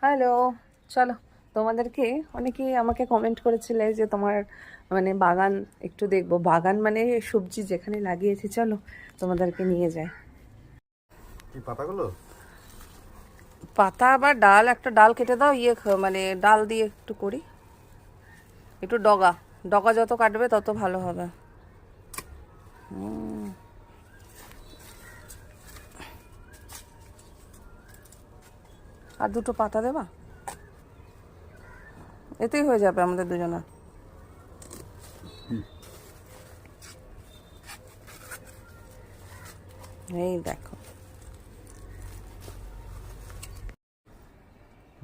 Hello, চলো তোমাদেরকে অনেকেই আমাকে কমেন্ট করেছিলে যে তোমার মানে বাগান একটু দেখবো। বাগান মানে সবজি যেখানে লাগিয়েছি, চলো তোমাদেরকে নিয়ে যাই। এই পাতাগুলো পাতা আবার ডাল, একটা ডাল কেটে দাও, মানে ডাল দিয়ে একটু করি, একটু ডগা ডগা যত কাটবে তত ভালো হবে। আর দুটো পাতা দেবা, এতেই হয়ে যাবে আমাদের দুজনের। এই দেখো,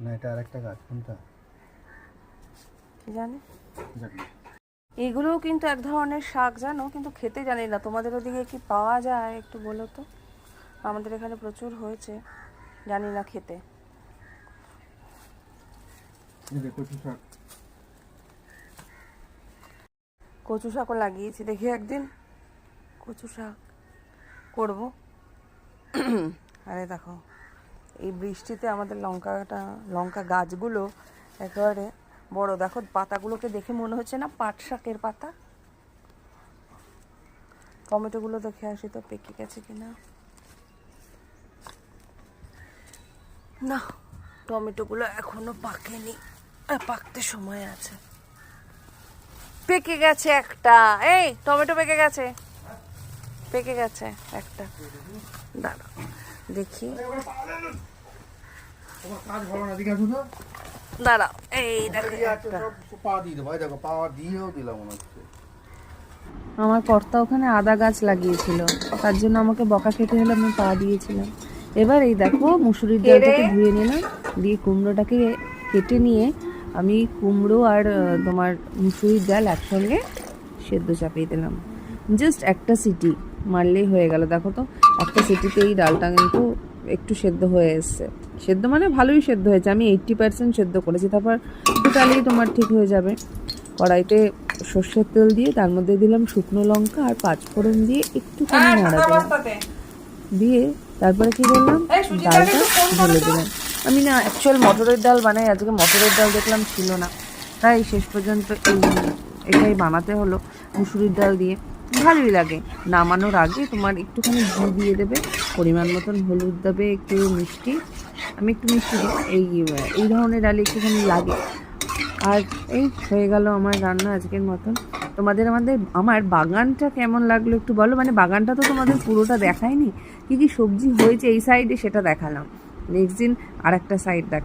না এটা আরেকটা গাছ কোনটা কি জানি। জানি এইগুলোও কিন্তু এক ধরনের শাক, জানো, কিন্তু খেতে জানি না। তোমাদের ওদিকে কি পাওয়া যায় একটু বলো তো। আমাদের এখানে প্রচুর হয়েছে, জানি না খেতে। এই দেখো কচু শাক। কচু শাকও লাগিয়েছি, দেখি একদিন কচু শাক করবো। আরে দেখো, এই বৃষ্টিতে আমাদের লঙ্কা গাছগুলো একেবারে বড়। দেখো পাতাগুলোকে দেখে মনে হচ্ছে না পাট শাকের পাতা। টমেটোগুলো দেখে আসি তো পেকে গেছে কিনা। না, টমেটোগুলো এখনো পাকেনি, পাকতে সময় আছে। পেকে গেছে একটা, এই টমেটো পেকে গেছে, পেকে গেছে একটা। দাঁড়াও দেখি, কাজ ভালো না দিকে আসো তো। দাঁড়াও, এই দেখো একটা। পা দিয়ে দেবো, এই দেখো পা দিয়েও দিলাম মনে হচ্ছে। আমার কর্তা ওখানে আদা গাছ লাগিয়েছিল, তার জন্য আমাকে বকা খেতে হলে আমি পা দিয়েছিলাম। এবার এই দেখো মুসুরির ডালটাকে ধুয়ে নিলাম, দিয়ে কুমড়োটাকে কেটে নিয়ে আমি কুমড়ো আর তোমার মুসুরির ডাল একসঙ্গে সেদ্ধ চাপিয়ে দিলাম। জাস্ট একটা সিটি মারলেই হয়ে গেল। দেখো তো, একটা সিটিতে এই ডালটা কিন্তু একটু সেদ্ধ হয়ে এসছে। সেদ্ধ মানে ভালোই সেদ্ধ হয়েছে, আমি 80% সেদ্ধ করেছি। তারপর টোটালি তোমার ঠিক হয়ে যাবে। কড়াইতে সর্ষের তেল দিয়ে তার মধ্যে দিলাম শুকনো লঙ্কা আর পাঁচফোড়ন দিয়ে একটুখানি নাড়া দিলাম, দিয়ে তারপরে কি করলাম, ডালটা ঢেলে দিলাম। আমি না অ্যাকচুয়াল মটরের ডাল বানাই, আজকে মটরের ডাল দেখলাম ছিল না, তাই শেষ পর্যন্ত এটাই বানাতে হলো মুসুরির ডাল দিয়ে। ভালোই লাগে। নামানোর আগে তোমার একটুখানি ঘি দিয়ে দেবে, পরিমাণ মতন হলুদ দেবে, একটু মিষ্টি। আমি একটু মিষ্টি দিই, এই ধরনের ডালে একটুখানি লাগে। আর এই হয়ে গেল আমার রান্না আজকের মতন। আমার বাগানটা কেমন লাগলো একটু বলো। মানে বাগানটা তো তোমাদের পুরোটা দেখায়নি, কী কী সবজি হয়েছে এই সাইডে সেটা দেখালাম। নেক্সট দিন আর একটা সাইড দেখ।